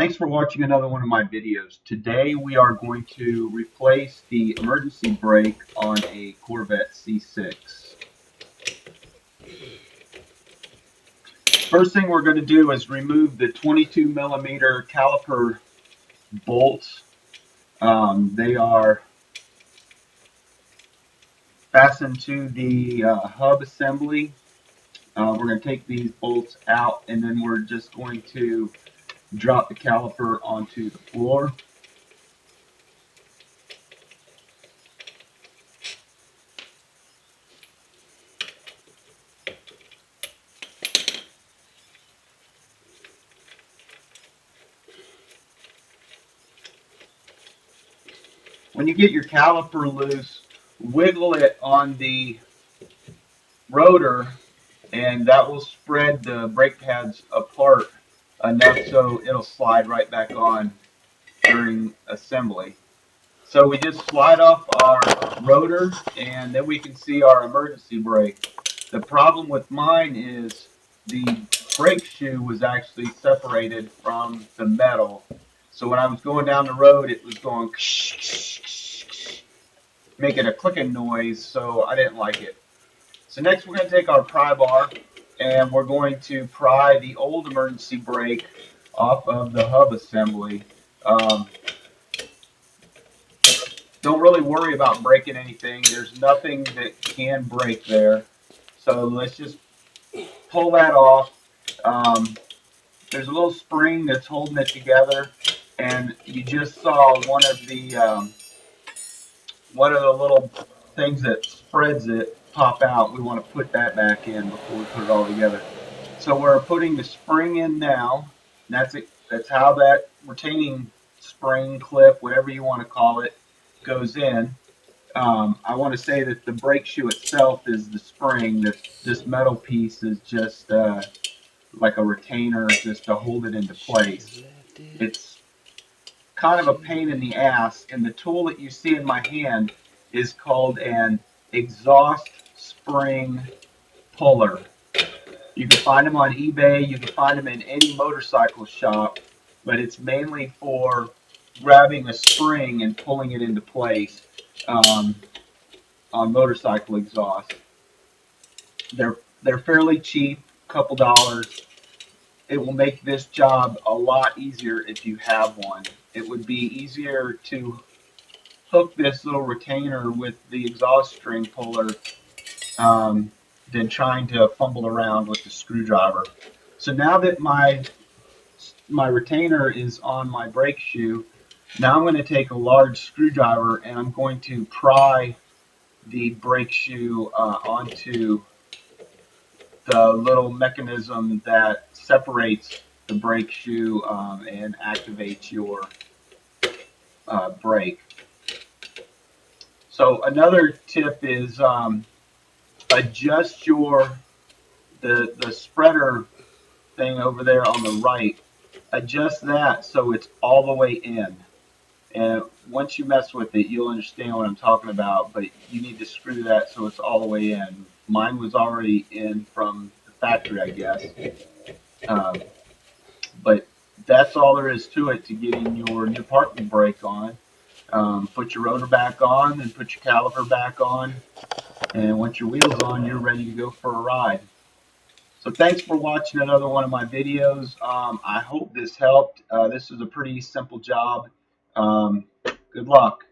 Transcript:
Thanks for watching another one of my videos. Today we are going to replace the emergency brake on a Corvette C6. First thing we're going to do is remove the 22 millimeter caliper bolts. They are fastened to the hub assembly. We're going to take these bolts out and then we're just going to drop the caliper onto the floor. When you get your caliper loose, wiggle it on the rotor and that will spread the brake pads apart enough so it'll slide right back on during assembly. So we just slide off our rotor and then we can see our emergency brake. The problem with mine is the brake shoe was actually separated from the metal. So when I was going down the road, it was going making a clicking noise, so I didn't like it. So next we're going to take our pry bar and we're going to pry the old emergency brake off of the hub assembly. Don't really worry about breaking anything. There's nothing that can break there. So let's just pull that off. There's a little spring that's holding it together, and you just saw one of the little things that spreads it pop out. We want to put that back in before we put it all together. So we're putting the spring in now. That's it. That's how that retaining spring clip, whatever you want to call it, goes in. I want to say that the brake shoe itself is the spring. This metal piece is just like a retainer just to hold it into place. It's kind of a pain in the ass, and the tool that you see in my hand is called an exhaust spring puller. You can find them on eBay, you can find them in any motorcycle shop, but it's mainly for grabbing a spring and pulling it into place on motorcycle exhaust. They're fairly cheap, a couple dollars. It will make this job a lot easier if you have one. It would be easier to hook this little retainer with the exhaust string puller than trying to fumble around with the screwdriver. So now that my retainer is on my brake shoe, now I'm going to take a large screwdriver and I'm going to pry the brake shoe onto the little mechanism that separates the brake shoe and activates your brake. So another tip is adjust the spreader thing over there on the right. Adjust that so it's all the way in. And once you mess with it, you'll understand what I'm talking about, but you need to screw that so it's all the way in. Mine was already in from the factory, I guess. But that's all there is to it to getting your new parking brake on. Put your rotor back on and put your caliper back on. And once your wheel's on, you're ready to go for a ride. So thanks for watching another one of my videos. I hope this helped. This is a pretty simple job. Good luck.